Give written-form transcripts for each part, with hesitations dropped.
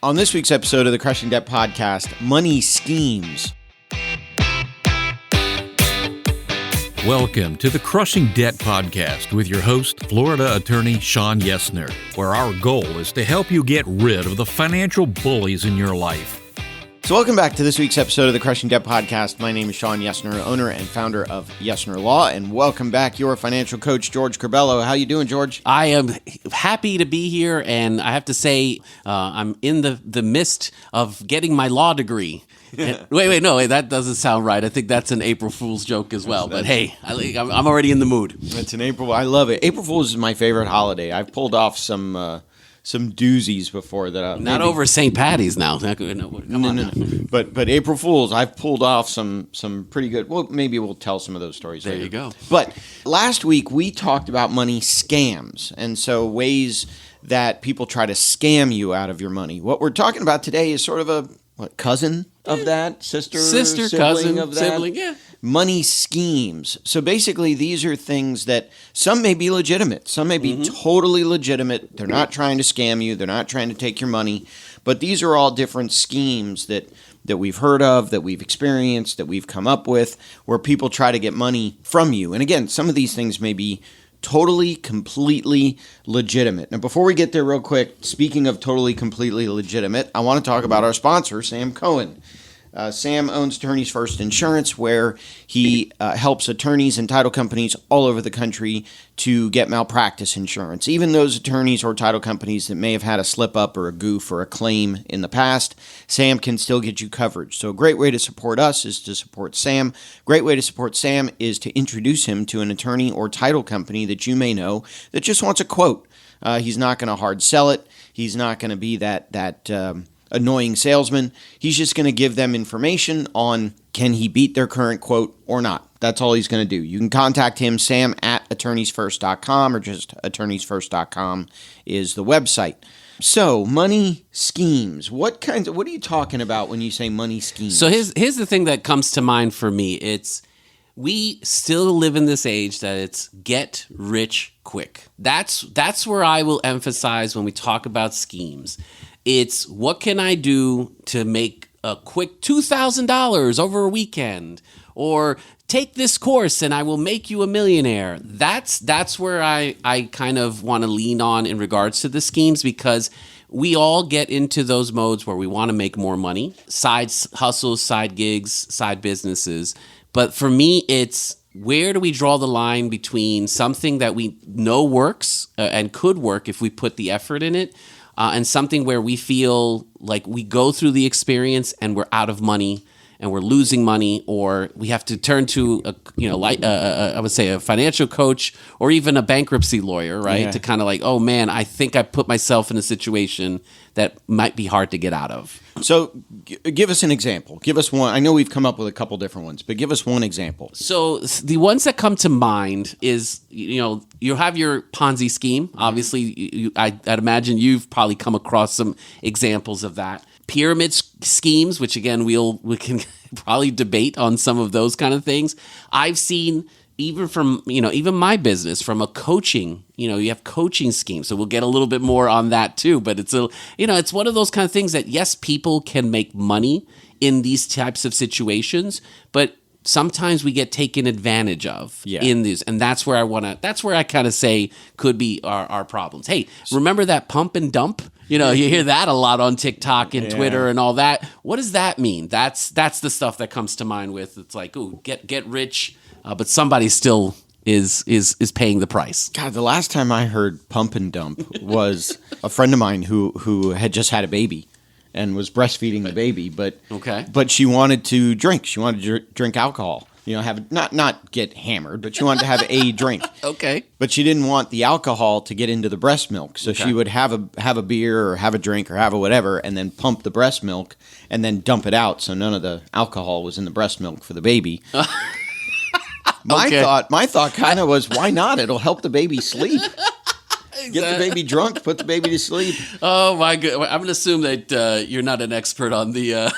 On this week's episode of the Crushing Debt Podcast, money schemes. Welcome to the Crushing Debt Podcast with your host, Florida attorney Shawn Yesner, where our goal is to help you get rid of the financial bullies in your life. So welcome back to this week's episode of the Crushing Debt Podcast. My name is Shawn Yesner, owner and founder of Yesner Law, and welcome back your financial coach, George Corbello. How you doing, George? I am happy to be here, and I have to say I'm in the midst of getting my law degree. Wait, that doesn't sound right. I think that's an April Fool's joke as well. But hey, I'm already in the mood. It's an April. I love it. April Fool's is my favorite holiday. I've pulled off some doozies before that. Not over St. Patty's now. No. But April Fool's, I've pulled off some pretty good. Well, maybe we'll tell some of those stories later. There you go. But last week we talked about money scams, and so ways that people try to scam you out of your money. What we're talking about today is sort of a cousin of that, sister, sibling cousin of that. Sibling, yeah. Money schemes. So basically, these are things that some may be legitimate. Some may be totally legitimate. They're not trying to scam you. They're not trying to take your money. But these are all different schemes that we've heard of, that we've experienced, that we've come up with, where people try to get money from you. And again, some of these things may be totally, completely legitimate. Now, before we get there real quick, speaking of totally, completely legitimate, I want to talk about our sponsor, Sam Cohen. Sam owns Attorneys First Insurance, where he helps attorneys and title companies all over the country to get malpractice insurance. Even those attorneys or title companies that may have had a slip up or a goof or a claim in the past, Sam can still get you coverage. So a great way to support us is to support Sam. Great way to support Sam is to introduce him to an attorney or title company that you may know that just wants a quote. He's not going to hard sell it. He's not going to be that annoying salesman. He's just going to give them information on can he beat their current quote or not. That's all he's going to do. You can contact him, Sam at attorneysfirst.com, or just attorneysfirst.com is the website. So, money schemes. What are you talking about when you say money schemes? So here's the thing that comes to mind for me. It's we still live in this age that it's get rich quick. That's where I will emphasize when we talk about schemes. It's what can I do to make a quick $2,000 over a weekend, or take this course and I will make you a millionaire. That's where I kind of want to lean on in regards to the schemes, because we all get into those modes where we want to make more money, side hustles, side gigs, side businesses. But for me, it's where do we draw the line between something that we know works and could work if we put the effort in it, and something where we feel like we go through the experience and we're out of money and we're losing money, or we have to turn to I would say a financial coach or even a bankruptcy lawyer, right? Yeah. To kind of like, oh man, I think I put myself in a situation that might be hard to get out of. So give us an example. Give us one. I know we've come up with a couple different ones, but give us one example. So the ones that come to mind is, you have your Ponzi scheme. Obviously, I'd imagine you've probably come across some examples of that. Pyramid schemes, which again, we can probably debate on some of those kind of things. I've seen even from, even my business, from a coaching, you have coaching schemes. So we'll get a little bit more on that too. But it's it's one of those kind of things that, yes, people can make money in these types of situations, but sometimes we get taken advantage of in these. And that's where I kind of say could be our problems. Hey, remember that pump and dump? You hear that a lot on TikTok and Twitter and all that. What does that mean? That's the stuff that comes to mind with, it's like, ooh, get rich, but somebody still is paying the price. God, the last time I heard pump and dump was a friend of mine who had just had a baby and was breastfeeding the baby, but she wanted to drink. She wanted to drink alcohol. Have not get hammered, but she wanted to have a drink. Okay. But she didn't want the alcohol to get into the breast milk, so she would have a beer or have a drink or have a whatever, and then pump the breast milk and then dump it out, so none of the alcohol was in the breast milk for the baby. My thought kind of was, why not? It'll help the baby sleep. Get the baby drunk, put the baby to sleep. Oh my God! I'm going to assume that you're not an expert on the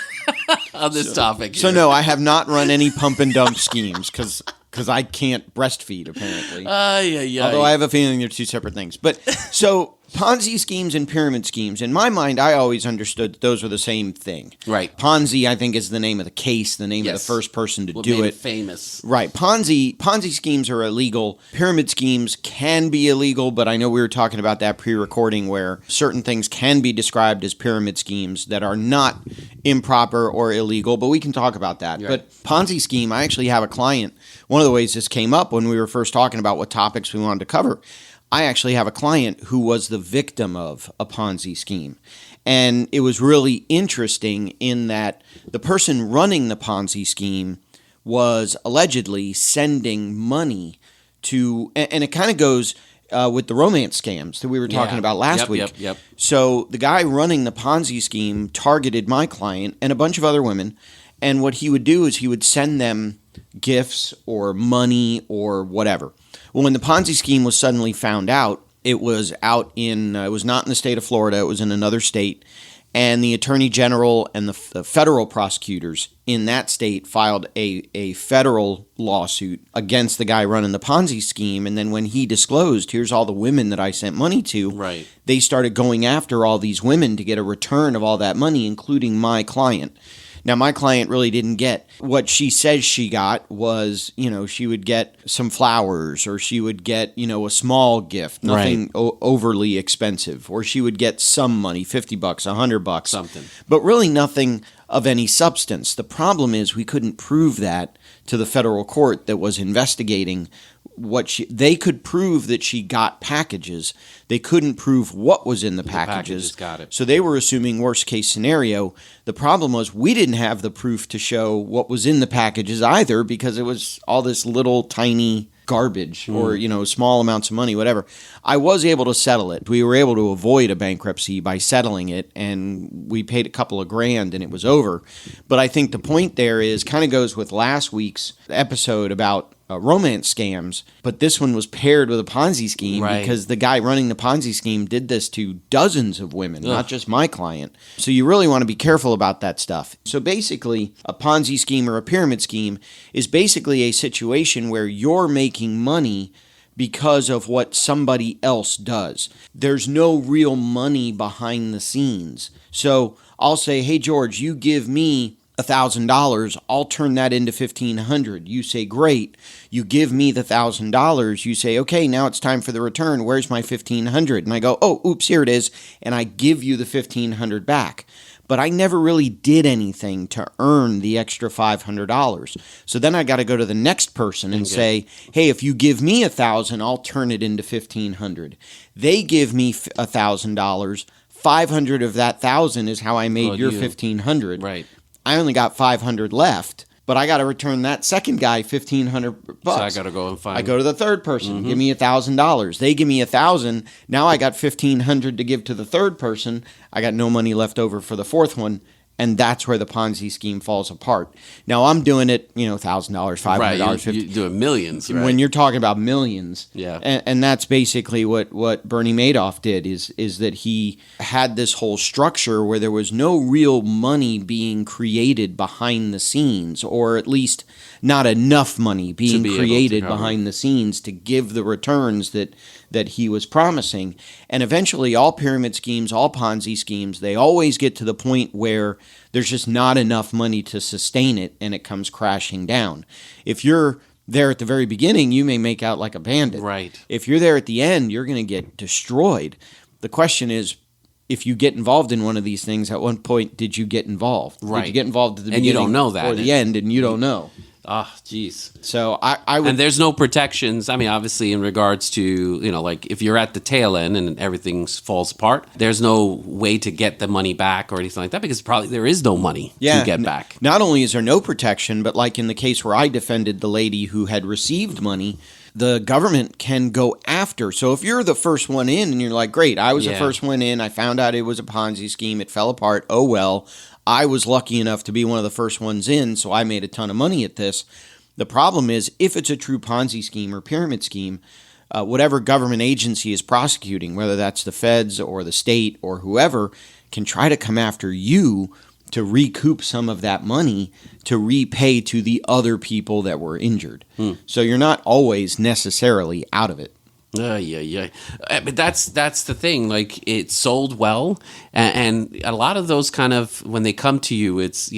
on this topic. So no, I have not run any pump and dump schemes because because I can't breastfeed, apparently. Yeah. Although I have a feeling they're two separate things. But so Ponzi schemes and pyramid schemes, in my mind, I always understood that those were the same thing. Right. Ponzi, I think, is the name of the case, the name of the first person to do made it. Famous. Right. Ponzi schemes are illegal. Pyramid schemes can be illegal, but I know we were talking about that pre-recording where certain things can be described as pyramid schemes that are not improper or illegal, but we can talk about that. Right. But Ponzi scheme, I actually have a client. One of the ways this came up when we were first talking about what topics we wanted to cover, I actually have a client who was the victim of a Ponzi scheme. And it was really interesting in that the person running the Ponzi scheme was allegedly sending money to, and it kind of goes with the romance scams that we were talking about last week. Yep. So the guy running the Ponzi scheme targeted my client and a bunch of other women. And what he would do is he would send them gifts or money or whatever. Well, when the Ponzi scheme was suddenly found out, it was not in the state of Florida, it was in another state, and the Attorney General and the federal prosecutors in that state filed a federal lawsuit against the guy running the Ponzi scheme, and then when he disclosed, here's all the women that I sent money to, Right. they started going after all these women to get a return of all that money, including my client. Now, my client really didn't get what she says she got was, she would get some flowers or she would get, a small gift, nothing overly expensive, or she would get some money, $50, $100. Something. But really nothing of any substance. The problem is we couldn't prove that to the federal court that was investigating they could prove that she got packages. They couldn't prove what was in the packages. Got it. So they were assuming worst case scenario. The problem was we didn't have the proof to show what was in the packages either because it was all this little tiny garbage or, small amounts of money, whatever. I was able to settle it. We were able to avoid a bankruptcy by settling it, and we paid a couple of grand and it was over. But I think the point there is kind of goes with last week's episode about romance scams, but this one was paired with a Ponzi scheme because the guy running the Ponzi scheme did this to dozens of women, not just my client. So you really want to be careful about that stuff. So basically, a Ponzi scheme or a pyramid scheme is basically a situation where you're making money because of what somebody else does. There's no real money behind the scenes. So I'll say, hey, George, you give me $1,000, I'll turn that into $1,500. You say, great. You give me the $1,000. You say, okay, now it's time for the return. Where's my $1,500? And I go, oh, oops, here it is. And I give you the $1,500 back. But I never really did anything to earn the extra $500. So then I got to go to the next person and say, hey, if you give me $1,000, I'll turn it into $1,500. They give me $1,000. 500 of that 1,000 is how I made your $1,500. Right. I only got 500 left, but I got to return that second guy $1,500. So I got to go and find. I go to the third person. Give me $1,000. They give me $1,000. Now I got $1,500 to give to the third person. I got no money left over for the fourth one. And that's where the Ponzi scheme falls apart. Now I'm doing it, $1,000, $500, Right, $50. you're doing millions, right? When you're talking about millions, Yeah. and that's basically what Bernie Madoff did is that he had this whole structure where there was no real money being created behind the scenes, or at least not enough money being created behind the scenes to give the returns that he was promising. And eventually all pyramid schemes, all Ponzi schemes, they always get to the point where there's just not enough money to sustain it and it comes crashing down. If you're there at the very beginning, you may make out like a bandit. Right. If you're there at the end, you're going to get destroyed. The question is, if you get involved in one of these things, at what point did you get involved? Right. Did you get involved at the And beginning you don't know that. or the end, and you don't know? Ah, jeez. So I would. And there's no protections. I mean, obviously, in regards to, like if you're at the tail end and everything falls apart, there's no way to get the money back or anything like that because probably there is no money to get back. Not only is there no protection, but like in the case where I defended the lady who had received money, the government can go after. So if you're the first one in and you're like, great, I was the first one in, I found out it was a Ponzi scheme, it fell apart, oh well, I was lucky enough to be one of the first ones in, so I made a ton of money at this. The problem is, if it's a true Ponzi scheme or pyramid scheme, whatever government agency is prosecuting, whether that's the feds or the state or whoever, can try to come after you to recoup some of that money to repay to the other people that were injured. So you're not always necessarily out of it. Yeah. But that's the thing. Like, it sold well, and a lot of those kind of, when they come to you, it's,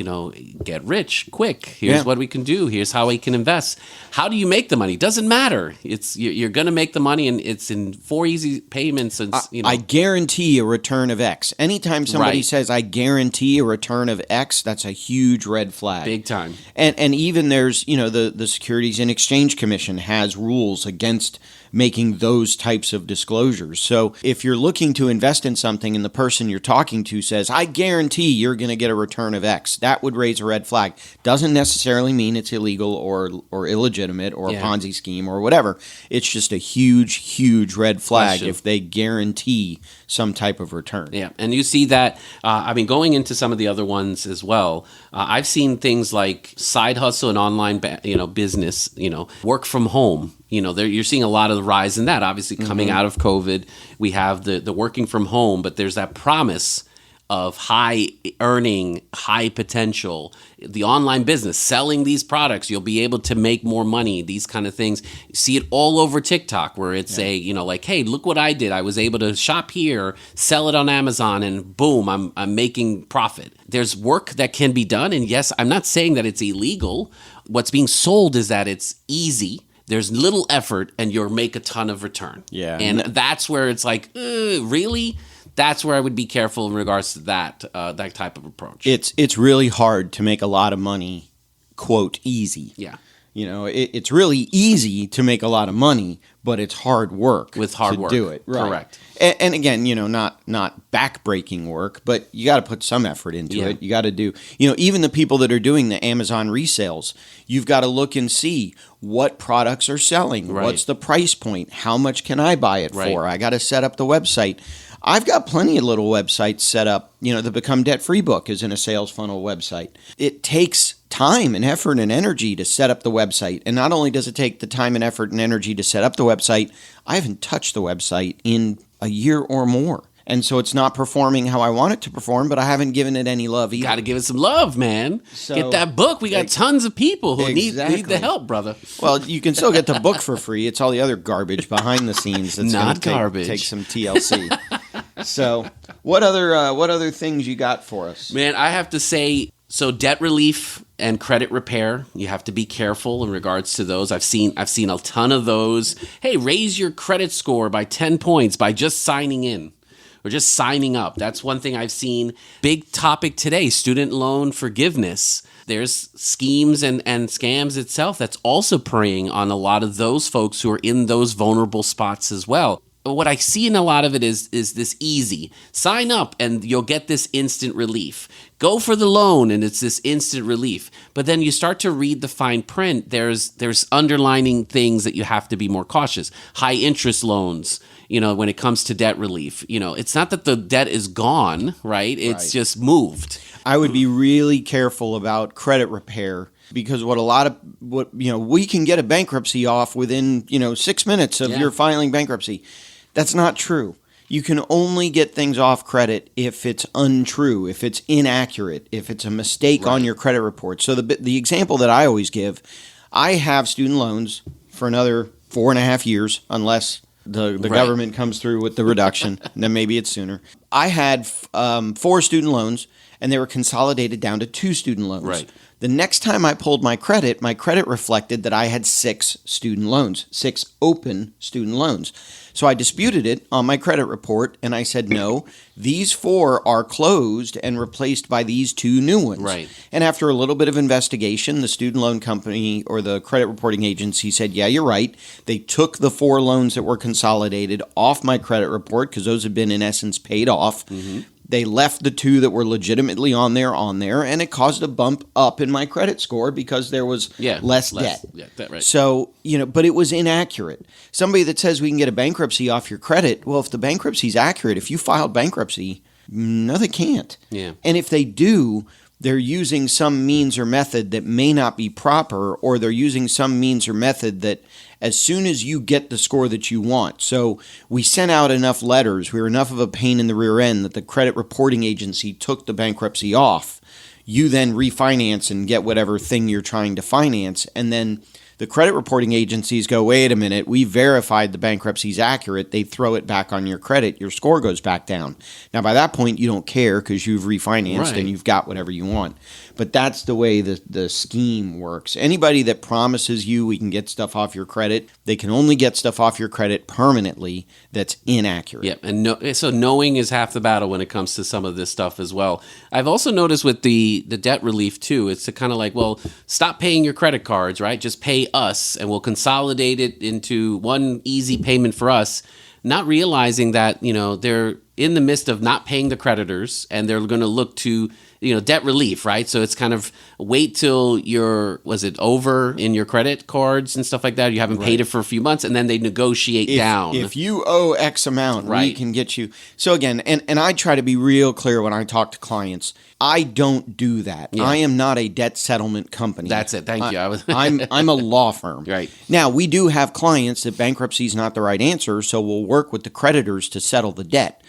get rich quick. Here's what we can do. Here's how we can invest. How do you make the money? Doesn't matter. It's you're going to make the money, and it's in 4 easy payments. And I guarantee a return of X. Anytime somebody Right. says I guarantee a return of X, that's a huge red flag. Big time. And even there's, the Securities and Exchange Commission has rules against making those types of disclosures. So if you're looking to invest in something and the person you're talking to says, I guarantee you're going to get a return of X, that would raise a red flag. Doesn't necessarily mean it's illegal or illegitimate or a Ponzi scheme or whatever. It's just a huge, huge red flag if they guarantee some type of return. Yeah, and you see that, going into some of the other ones as well, I've seen things like side hustle and online business, work from home. You're seeing a lot of the rise in that. Obviously, coming out of COVID, we have the working from home, but there's that promise of high earning, high potential, the online business, selling these products, you'll be able to make more money, these kind of things. You see it all over TikTok, where it's hey, look what I did. I was able to shop here, sell it on Amazon, and boom, I'm making profit. There's work that can be done, and yes, I'm not saying that it's illegal. What's being sold is that it's easy. There's little effort, and you'll make a ton of return. Yeah. And that's where it's like, really? That's where I would be careful in regards to that type of approach. It's really hard to make a lot of money, quote, easy. Yeah. It's really easy to make a lot of money, but it's hard work to do it. Right. Correct. And again, not back-breaking work, but you got to put some effort into it. You got to do, even the people that are doing the Amazon resales, you've got to look and see what products are selling. Right. What's the price point? How much can I buy it for? I got to set up the website. I've got plenty of little websites set up. The Become Debt Free book is in a sales funnel website. It takes time and effort and energy to set up the website. And not only does it take the time and effort and energy to set up the website, I haven't touched the website in a year or more. And so it's not performing how I want it to perform, but I haven't given it any love either. Got to give it some love, man. So, get that book. We got tons of people who need the help, brother. Well, you can still get the book for free. It's all the other garbage behind the scenes that's not garbage. Take some TLC. So, what other things you got for us? Man, I have to say, so debt relief and credit repair, you have to be careful in regards to those. I've seen a ton of those. Hey, raise your credit score by 10 points by just signing in or just signing up. That's one thing I've seen. Big topic today, student loan forgiveness. There's schemes and scams itself that's also preying on a lot of those folks who are in those vulnerable spots as well. What I see in a lot of it is this easy. Sign up and you'll get this instant relief. Go for the loan and it's this instant relief. But then you start to read the fine print. There's underlining things that you have to be more cautious. High interest loans, when it comes to debt relief. It's not that the debt is gone, right? It's just moved. I would be really careful about credit repair. Because we can get a bankruptcy off within 6 minutes of your filing bankruptcy. That's not true. You can only get things off credit if it's untrue, if it's inaccurate, if it's a mistake on your credit report. So the example that I always give, I have student loans for another 4.5 years, unless the government comes through with the reduction, and then maybe it's sooner. I had 4 student loans, and they were consolidated down to 2 student loans. Right. The next time I pulled my credit reflected that I had 6 student loans, 6 open student loans. So I disputed it on my credit report, and I said, no, these 4 are closed and replaced by these 2 new ones. Right. And after a little bit of investigation, the student loan company or the credit reporting agency said, yeah, you're right. They took the 4 loans that were consolidated off my credit report because those had been, in essence, paid off. Mm-hmm. They left the 2 that were legitimately on there, and it caused a bump up in my credit score because there was less debt. Yeah, that right. So, but it was inaccurate. Somebody that says we can get a bankruptcy off your credit, well, if the bankruptcy is accurate, if you filed bankruptcy, no, they can't. Yeah. And if they do, they're using some means or method that may not be proper, or they're using some means or method that as soon as you get the score that you want. So we sent out enough letters, we were enough of a pain in the rear end that the credit reporting agency took the bankruptcy off. you then refinance and get whatever thing you're trying to finance. And then the credit reporting agencies go, wait a minute, we verified the bankruptcy's accurate. They throw it back on your credit. Your score goes back down. Now, by that point, you don't care because you've refinanced and you've got whatever you want. But that's the way the scheme works. Anybody that promises you we can get stuff off your credit, they can only get stuff off your credit permanently that's inaccurate. Yep, and so knowing is half the battle when it comes to some of this stuff as well. I've also noticed with the debt relief too, it's kind of like, well, stop paying your credit cards, right? Just pay us and we'll consolidate it into one easy payment for us, not realizing that, they're in the midst of not paying the creditors and they're going to look to debt relief, right? So it's kind of wait till was it over in your credit cards and stuff like that? You haven't paid it for a few months, and then they negotiate down. If you owe X amount, we can get you. So again, and I try to be real clear when I talk to clients. I don't do that. Yeah. I am not a debt settlement company. That's it. Thank you. I'm a law firm. Right. Now, we do have clients that bankruptcy is not the right answer, so we'll work with the creditors to settle the debt.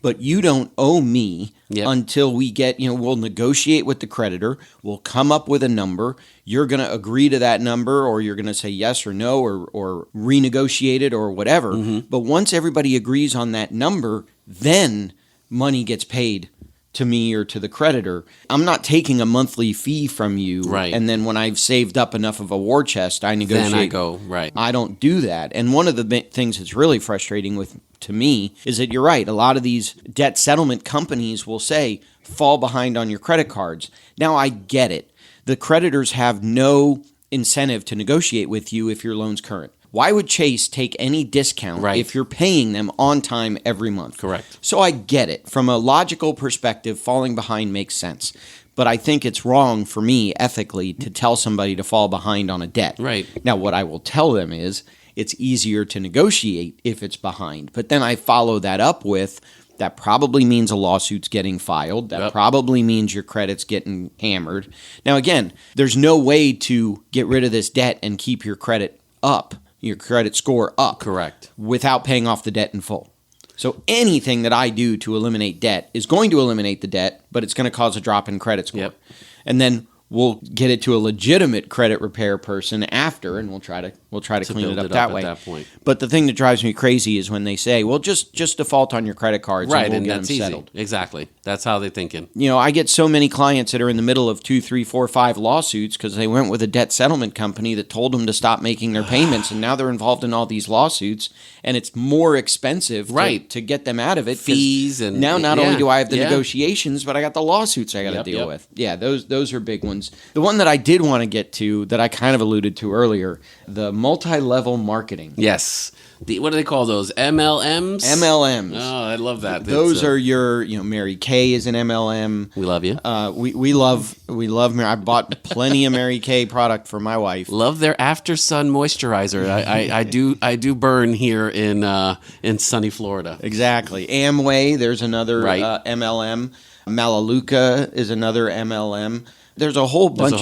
But you don't owe me until we get, we'll negotiate with the creditor. We'll come up with a number. You're going to agree to that number, or you're going to say yes or no, or renegotiate it or whatever. Mm-hmm. But once everybody agrees on that number, then money gets paid to me or to the creditor. I'm not taking a monthly fee from you. Right. And then when I've saved up enough of a war chest, I negotiate. Then I go, right. I don't do that. And one of the things that's really frustrating to me is that you're right. A lot of these debt settlement companies will say, fall behind on your credit cards. Now, I get it. The creditors have no incentive to negotiate with you if your loan's current. Why would Chase take any discount if you're paying them on time every month? Correct. So I get it. From a logical perspective, falling behind makes sense. But I think it's wrong for me ethically to tell somebody to fall behind on a debt. Right. Now, what I will tell them is it's easier to negotiate if it's behind. But then I follow that up with that probably means a lawsuit's getting filed. That probably means your credit's getting hammered. Now, again, there's no way to get rid of this debt and keep your credit up. Your credit score up. Correct. Without paying off the debt in full. So anything that I do to eliminate debt is going to eliminate the debt, but it's going to cause a drop in credit score. Yep. And then we'll get it to a legitimate credit repair person after, and we'll try to clean it up that way. At that point. But the thing that drives me crazy is when they say, "Well, just default on your credit cards, right?" and we'll get that's them easy. settled. Exactly. That's how they're thinking. I get so many clients that are in the middle of 2, 3, 4, 5 lawsuits because they went with a debt settlement company that told them to stop making their payments, and now they're involved in all these lawsuits, and it's more expensive to get them out of it. Fees and now not only do I have the negotiations, but I got the lawsuits I got to deal with. Yeah, those are big ones. The one that I did want to get to that I kind of alluded to earlier, the multi-level marketing. Yes. What do they call those? MLMs? MLMs. Oh, I love that. Those are your, Mary Kay is an MLM. We love you. We love Mary. I bought plenty of Mary Kay product for my wife. Love their After Sun moisturizer. I do burn here in sunny Florida. Exactly. Amway, there's another MLM. Melaleuca is another MLM. There's a whole bunch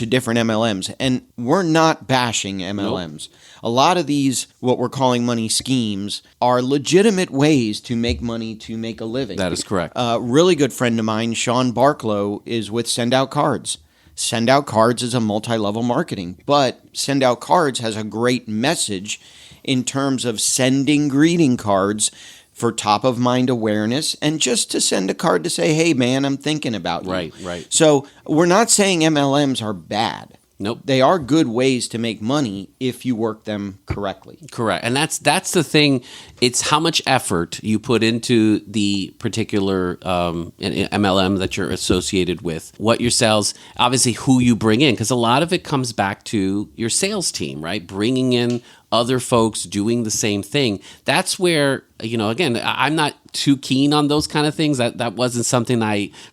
of different MLMs, and we're not bashing MLMs. Nope. A lot of these, what we're calling money schemes, are legitimate ways to make money, to make a living. That is correct. A really good friend of mine, Sean Barklow, is with Send Out Cards. Send Out Cards is a multi-level marketing, but Send Out Cards has a great message in terms of sending greeting cards for top-of-mind awareness and just to send a card to say, hey, man, I'm thinking about you. Right. So we're not saying MLMs are bad. Nope. They are good ways to make money if you work them correctly. Correct. And that's the thing. It's how much effort you put into the particular MLM that you're associated with, what your sales, obviously who you bring in, because a lot of it comes back to your sales team, right? Bringing in other folks doing the same thing. That's where, again, I'm not too keen on those kind of things. That wasn't something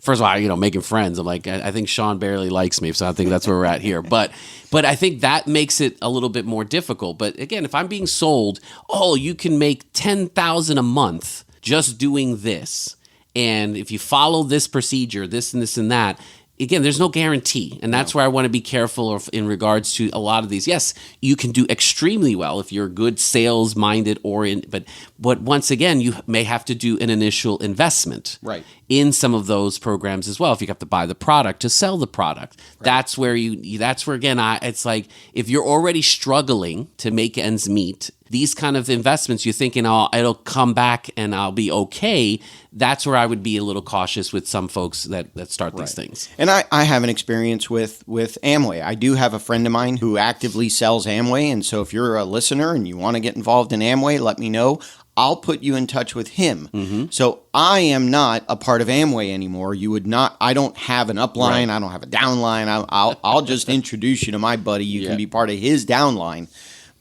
first of all, making friends. I'm like, I think Sean barely likes me, so I think that's where we're at here. But I think that makes it a little bit more difficult. But again, if I'm being sold, you can make $10,000 a month just doing this. And if you follow this procedure, this and this and that, again, there's no guarantee. And that's where I want to be careful in regards to a lot of these. Yes, you can do extremely well if you're good sales-minded but once again, you may have to do an initial investment in some of those programs as well. If you have to buy the product to sell the product, that's where again, it's like if you're already struggling to make ends meet, these kind of investments, you're thinking, oh, it'll come back and I'll be okay. That's where I would be a little cautious with some folks that start these things. And I have an experience with Amway. I do have a friend of mine who actively sells Amway. And so if you're a listener and you want to get involved in Amway, let me know. I'll put you in touch with him. Mm-hmm. So I am not a part of Amway anymore. You would not. I don't have an upline. I don't have a downline. I'll just introduce you to my buddy. You can be part of his downline.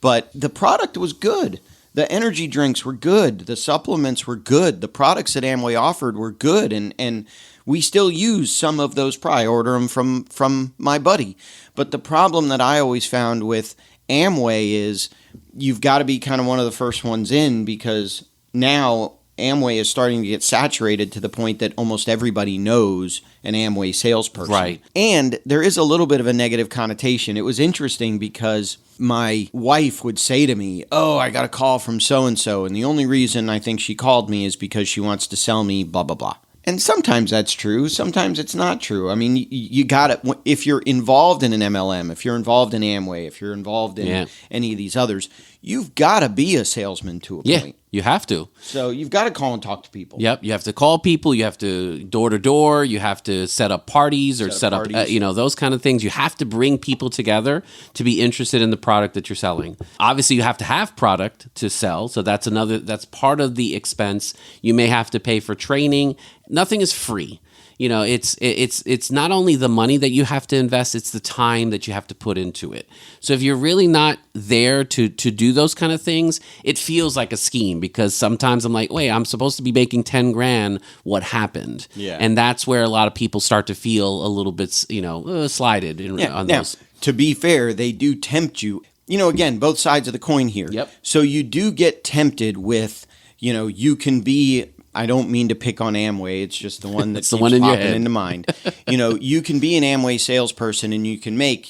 But the product was good. The energy drinks were good. The supplements were good. The products that Amway offered were good. And we still use some of those. I order them from my buddy. But the problem that I always found with Amway is you've got to be kind of one of the first ones in, because now Amway is starting to get saturated to the point that almost everybody knows an Amway salesperson. Right. And there is a little bit of a negative connotation. It was interesting because my wife would say to me, oh, I got a call from so-and-so, and the only reason I think she called me is because she wants to sell me blah, blah, blah. And sometimes that's true. Sometimes it's not true. I mean, you got to, if you're involved in an MLM, if you're involved in Amway, if you're involved in any of these others, you've got to be a salesman to a point. You have to. So you've got to call and talk to people. Yep. You have to call people. You have to door to door. You have to set up parties or set up those kind of things. You have to bring people together to be interested in the product that you're selling. Obviously, you have to have product to sell. So that's part of the expense. You may have to pay for training. Nothing is free. It's not only the money that you have to invest, it's the time that you have to put into it. So if you're really not there to do those kind of things, it feels like a scheme, because sometimes I'm like, wait, I'm supposed to be making 10 grand. What happened? Yeah. And that's where a lot of people start to feel a little bit, slighted on those. To be fair, they do tempt you. Again, both sides of the coin here. Yep. So you do get tempted with, you can be, I don't mean to pick on Amway. It's just the one that keeps popping into mind. You can be an Amway salesperson and you can make,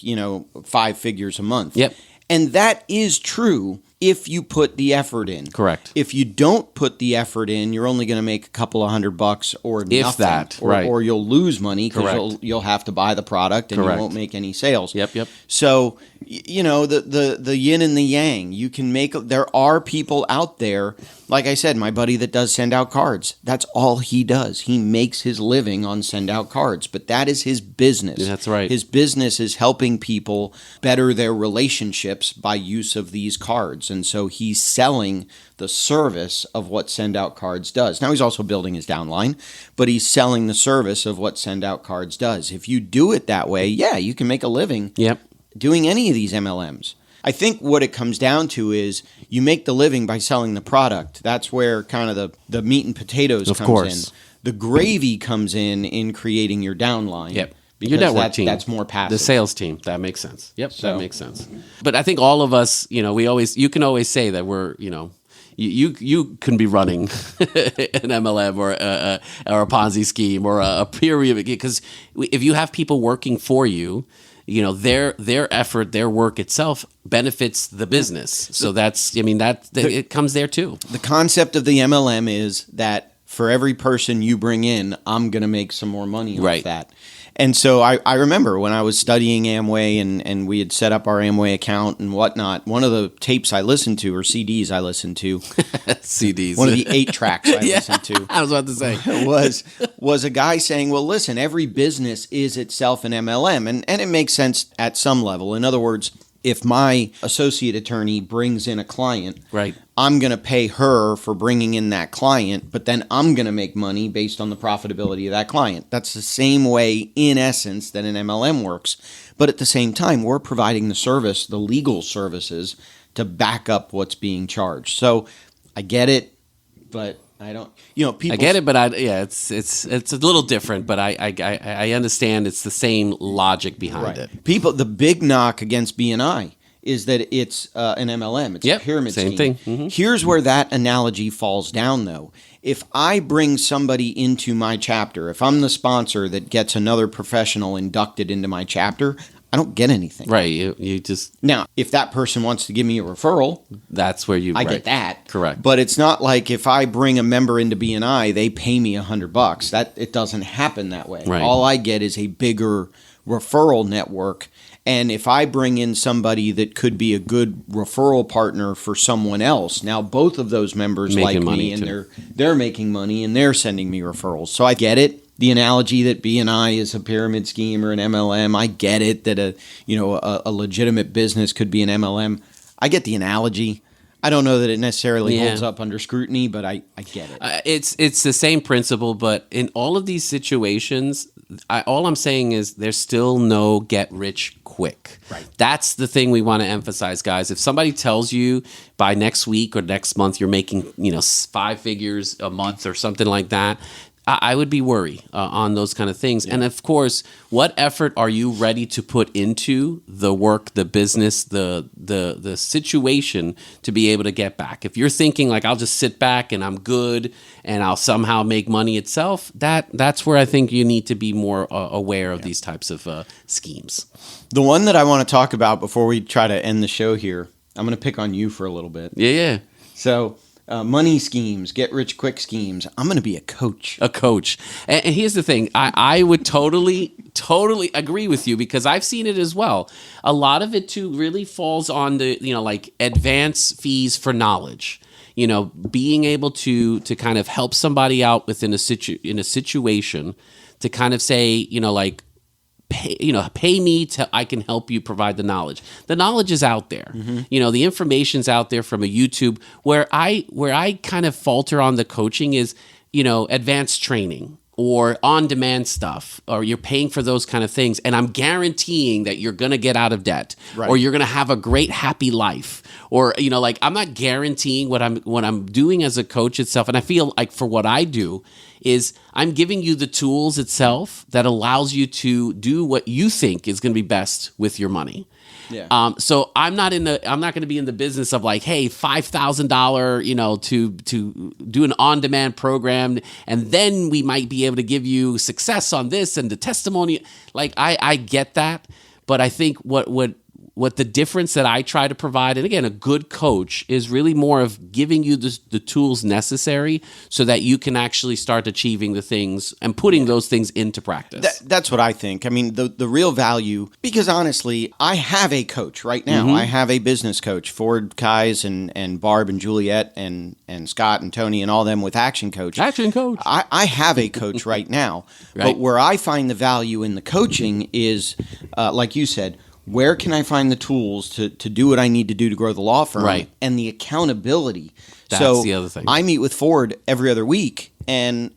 5 figures a month. Yep. And that is true if you put the effort in. Correct. If you don't put the effort in, you're only going to make a couple of $100 or nothing. If that, right. Or you'll lose money because you'll have to buy the product and you won't make any sales. Yep. So, the yin and the yang. You can make. There are people out there. Like I said, my buddy that does send out cards. That's all he does. He makes his living on send out cards. But that is his business. That's right. His business is helping people better their relationships by use of these cards. And so he's selling the service of what send out cards does. Now he's also building his downline, but he's selling the service of what send out cards does. If you do it that way, you can make a living. Yep. Doing any of these MLMs. I think what it comes down to is you make the living by selling the product. That's where kind of the meat and potatoes comes in. The gravy comes in creating your downline. Yep. Because your network team. That's more passive. The sales team. That makes sense. Yep. That makes sense. But I think all of us, you can always say that we're, you can be running an MLM or a Ponzi scheme or a pyramid, because if you have people working for you, their effort, their work itself benefits the business. So it comes there too. The concept of the MLM is that for every person you bring in, I'm going to make some more money off that. And so I remember when I was studying Amway and we had set up our Amway account and whatnot, one of the tapes I listened to, or CDs I listened to, CDs, one of the 8 tracks I listened to, I was about to say, was a guy saying, well, listen, every business is itself an MLM. And it makes sense at some level. In other words, if my associate attorney brings in a client, right, I'm going to pay her for bringing in that client, but then I'm going to make money based on the profitability of that client. That's the same way, in essence, that an MLM works. But at the same time, we're providing the service, the legal services, to back up what's being charged. So I get it, but I don't. People. I get it, but it's a little different. But I understand it's the same logic behind it. People, the big knock against BNI is that it's an MLM. It's Yep, a pyramid same scheme. thing. Mhm. Here's where that analogy falls down, though. If I bring somebody into my chapter, if I'm the sponsor that gets another professional inducted into my chapter, I don't get anything. Right. You just, Now, if that person wants to give me a referral, that's where you, I right. get that. Correct. But it's not like if I bring a member into BNI, they pay me $100. That it doesn't happen that way. Right. All I get is a bigger referral network. And if I bring in somebody that could be a good referral partner for someone else, now both of those members Making like money me and too. they're making money and they're sending me referrals. So I get it. The analogy that BNI is a pyramid scheme or an MLM, I get it. That a legitimate business could be an MLM. I get the analogy. I don't know that it necessarily holds up under scrutiny, but I get it. It's the same principle, but in all of these situations, all I'm saying is there's still no get rich quick. Right. That's the thing we want to emphasize, guys. If somebody tells you by next week or next month you're making 5 figures a month or something like that, I would be worried on those kind of things. Yeah. And of course, what effort are you ready to put into the work, the business, the situation to be able to get back? If you're thinking like, I'll just sit back and I'm good and I'll somehow make money itself, that's where I think you need to be more aware of these types of schemes. The one that I want to talk about before we try to end the show here, I'm going to pick on you for a little bit. Yeah. So money schemes, get rich quick schemes. I'm going to be a coach. A coach. And here's the thing. I would totally agree with you because I've seen it as well. A lot of it too really falls on the, like advance fees for knowledge. Being able to kind of help somebody out within a situation to kind of say, pay me to I can help you provide the knowledge. The knowledge is out there. Mm-hmm. The information's out there from a YouTube. Where I kind of falter on the coaching is, advanced training or on-demand stuff, or you're paying for those kind of things, and I'm guaranteeing that you're going to get out of debt, right, or you're going to have a great, happy life, or I'm not guaranteeing what I'm doing as a coach itself. And I feel like for what I do is I'm giving you the tools itself that allows you to do what you think is going to be best with your money. Yeah. So I'm not going to be in the business of like, hey, $5,000, to do an on-demand program, and then we might be able to give you success on this and the testimony. Like I get that, but I think what the difference that I try to provide, and again, a good coach is really more of giving you the tools necessary so that you can actually start achieving the things and putting those things into practice. That's what I think. I mean, the real value, because honestly, I have a coach right now. Mm-hmm. I have a business coach, Ford Kais and Barb and Juliet and Scott and Tony and all them with Action Coach. Action Coach. I have a coach right now. Right. But where I find the value in the coaching is, like you said, where can I find the tools to do what I need to do to grow the law firm? Right. And the accountability. That's the other thing. I meet with Ford every other week, and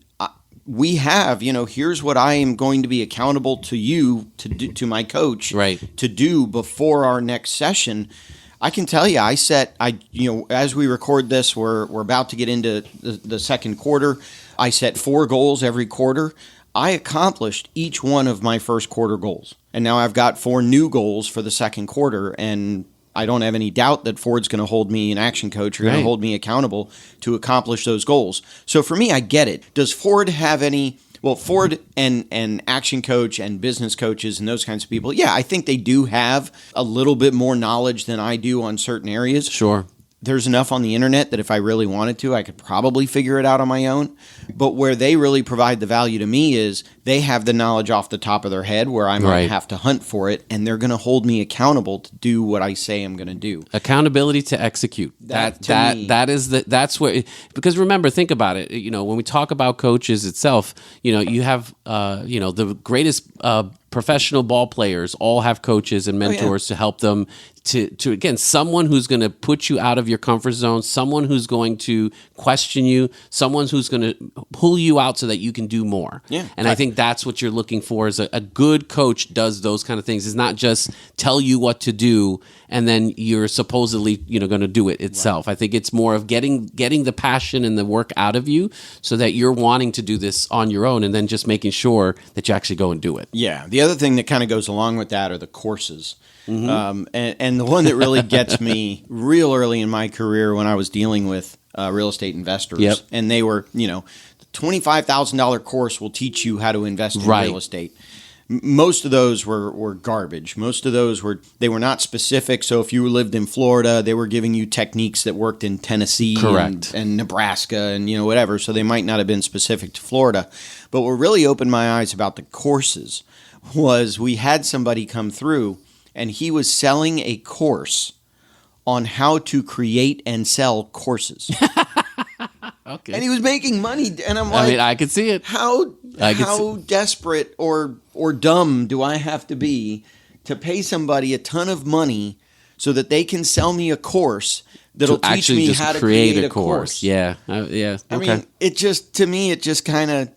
we have, here's what I am going to be accountable to you, to do, to my coach, right, to do before our next session. I can tell you, as we record this, we're about to get into the second quarter. I set 4 goals every quarter. I accomplished each one of my first quarter goals. And now I've got 4 new goals for the second quarter. And I don't have any doubt that Ford's going to hold me an Action Coach or going to hold me accountable to accomplish those goals. So for me, I get it. Does Ford have any... Well, Ford and Action Coach and business coaches and those kinds of people, yeah, I think they do have a little bit more knowledge than I do on certain areas. Sure. There's enough on the internet that if I really wanted to, I could probably figure it out on my own. But where they really provide the value to me is they have the knowledge off the top of their head where I might have to hunt for it, and they're going to hold me accountable to do what I say I'm going to do. Accountability to execute. That's where, because remember, think about it. When we talk about coaches itself, you have the greatest professional ball players all have coaches and mentors to help them to again, someone who's going to put you out of your comfort zone, someone who's going to question you, someone who's going to pull you out so that you can do more. Yeah. And I think that's what you're looking for is a good coach does those kind of things. It's not just tell you what to do and then you're supposedly, going to do it itself. Right. I think it's more of getting the passion and the work out of you so that you're wanting to do this on your own and then just making sure that you actually go and do it. Yeah. The other thing that kind of goes along with that are the courses. And the one that really gets me real early in my career when I was dealing with real estate investors. Yep. And they were, the $25,000 course will teach you how to invest in real estate. Most of those were garbage. Most of those were not specific. So if you lived in Florida, they were giving you techniques that worked in Tennessee and Nebraska and whatever. So they might not have been specific to Florida. But what really opened my eyes about the courses was we had somebody come through and he was selling a course on how to create and sell courses. Okay. And he was making money, and I'm like, I could see it. How desperate or dumb do I have to be to pay somebody a ton of money so that they can sell me a course that'll teach me how to create a course? Yeah, yeah. I mean, it just kind of,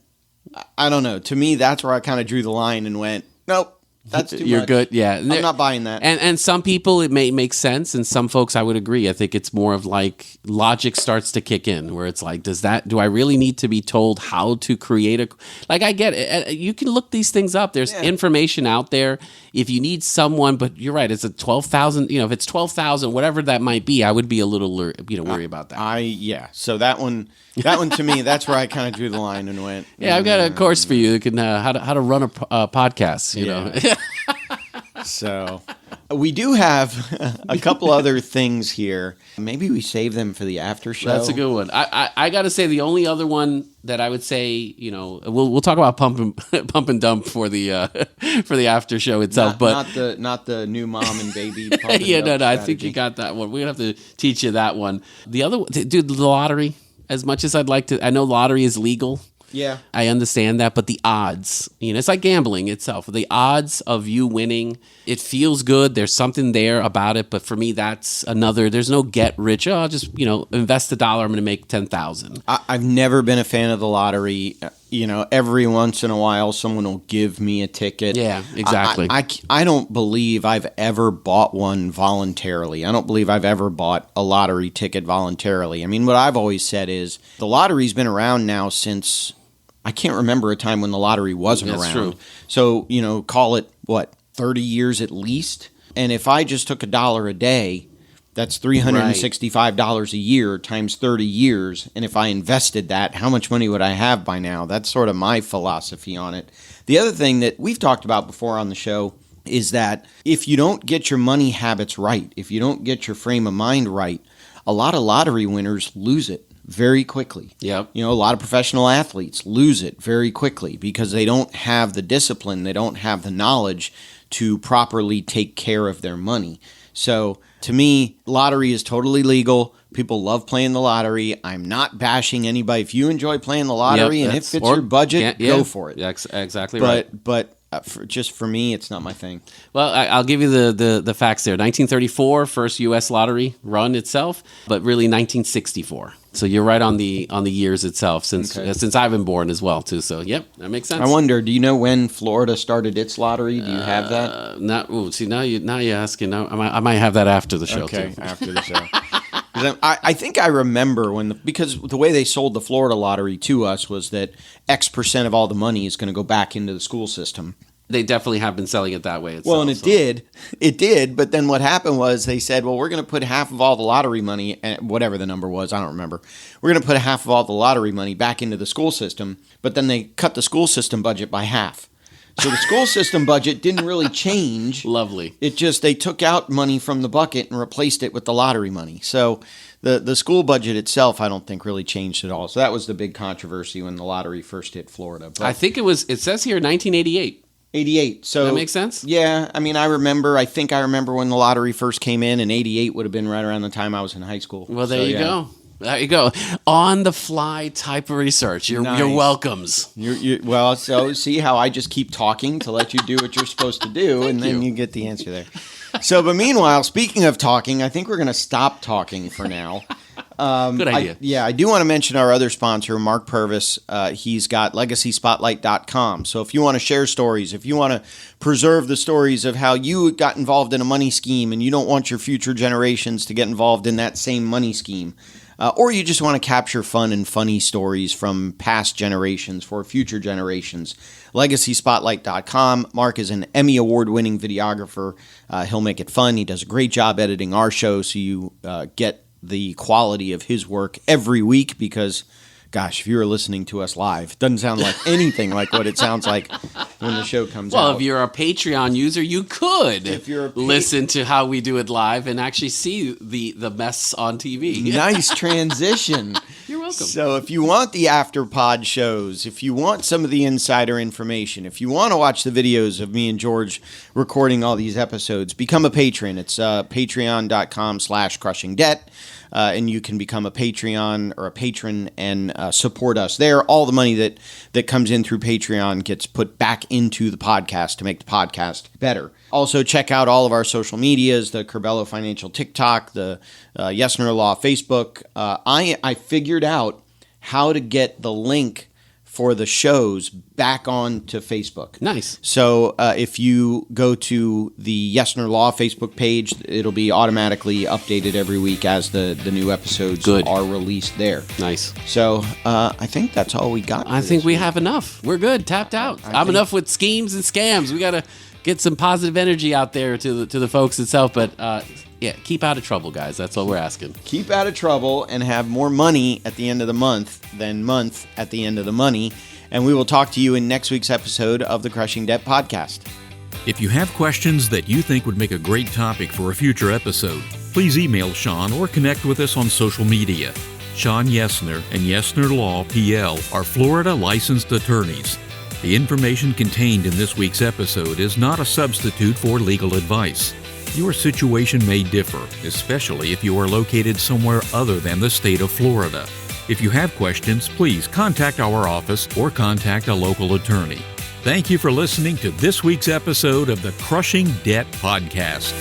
I don't know. To me, that's where I kind of drew the line and went, nope. That's too You're much. good, yeah. I'm not buying that. And some people it may make sense, and some folks I would agree. I think it's more of like logic starts to kick in, where it's like, do I really need to be told how to create a? Like I get it. You can look these things up. There's information out there. If you need someone, but you're right. It's a 12,000. If it's 12,000, whatever that might be, I would be a little worry about that. So that one to me, that's where I kind of drew the line and went. Yeah, I've got a course for you. You can how to run a podcast. You know. So we do have a couple other things here. Maybe we save them for the after show. That's a good one. I got to say the only other one that I would say, we'll talk about pump and dump for the after show itself, not the new mom and baby. Pump and yeah, dump no, I strategy. think you got that one. We're gonna have to teach you that one. The other one, dude, the lottery. As much as I'd like to, I know lottery is legal. Yeah. I understand that, but the odds, it's like gambling itself. The odds of you winning, it feels good. There's something there about it, but for me, that's another. There's no get rich. Oh, I'll just invest $1. I'm going to make 10,000. I've never been a fan of the lottery. Every once in a while, someone will give me a ticket. Yeah, exactly. I don't believe I've ever bought one voluntarily. I don't believe I've ever bought a lottery ticket voluntarily. I mean, what I've always said is the lottery's been around now since I can't remember a time when the lottery wasn't around. True. So, call it, 30 years at least? And if I just took $1 a day, that's $365 a year times 30 years. And if I invested that, how much money would I have by now? That's sort of my philosophy on it. The other thing that we've talked about before on the show is that if you don't get your money habits right, if you don't get your frame of mind right, a lot of lottery winners lose it very quickly. Yep. A lot of professional athletes lose it very quickly because they don't have the discipline, they don't have the knowledge to properly take care of their money. So to me, lottery is totally legal. People love playing the lottery. I'm not bashing anybody. If you enjoy playing the lottery and it fits your budget, go for it. Yeah, exactly right. But for me, it's not my thing. Well, I'll give you the facts there. 1934, first U.S. lottery run itself, but really 1964. So you're right on the years itself since I've been born as well too. So yep, that makes sense. I wonder, do you know when Florida started its lottery? Do you have that? Now you're asking. Now I might have that after the show. Okay, too. after the show. I think I remember because the way they sold the Florida lottery to us was that X% of all the money is going to go back into the school system. They definitely have been selling it that way. Well, and it did. But then what happened was they said, well, we're going to put half of all the lottery money, whatever the number was, I don't remember. We're going to put half of all the lottery money back into the school system. But then they cut the school system budget by half. So the school system budget didn't really change. Lovely. It just, they took out money from the bucket and replaced it with the lottery money. So the school budget itself, I don't think really changed at all. So that was the big controversy when the lottery first hit Florida. But I think it says here 1988. 88. So that makes sense? Yeah. I mean, I think I remember when the lottery first came in, and 88 would have been right around the time I was in high school. Well, there you go. There you go. On the fly type of research. You're welcomes. Well, so see how I just keep talking to let you do what you're supposed to do, and then you get the answer there. So, but meanwhile, speaking of talking, I think we're going to stop talking for now. Good idea. I do want to mention our other sponsor, Mark Purvis. He's got legacyspotlight.com. So if you want to share stories, if you want to preserve the stories of how you got involved in a money scheme and you don't want your future generations to get involved in that same money scheme, or you just want to capture fun and funny stories from past generations for future generations, LegacySpotlight.com. Mark is an Emmy Award-winning videographer. He'll make it fun. He does a great job editing our show, so you get the quality of his work every week because, gosh, if you were listening to us live, it doesn't sound like anything like what it sounds like when the show comes out. Well, if you're a Patreon user, you could listen to how we do it live and actually see the mess on TV. Nice transition. You're welcome. So if you want the after-pod shows, if you want some of the insider information, if you want to watch the videos of me and George recording all these episodes, become a patron. It's patreon.com/crushingdebt. And you can become a Patreon or a patron and support us there. All the money that comes in through Patreon gets put back into the podcast to make the podcast better. Also, check out all of our social medias, the Curbelo Financial TikTok, the Yesner Law Facebook. I figured out how to get the link for the shows back on to Facebook. Nice. So if you go to the Yesner Law Facebook page, it'll be automatically updated every week as the new episodes are released there. Nice. So I think that's all we got. I think we have enough. We're good. Tapped out. I'm enough with schemes and scams. We got to get some positive energy out there to the folks itself. But yeah, keep out of trouble, guys. That's all we're asking. Keep out of trouble and have more money at the end of the month than month at the end of the money. And we will talk to you in next week's episode of the Crushing Debt Podcast. If you have questions that you think would make a great topic for a future episode, please email Shawn or connect with us on social media. Shawn Yesner and Yesner Law PL are Florida licensed attorneys. The information contained in this week's episode is not a substitute for legal advice. Your situation may differ, especially if you are located somewhere other than the state of Florida. If you have questions, please contact our office or contact a local attorney. Thank you for listening to this week's episode of the Crushing Debt Podcast.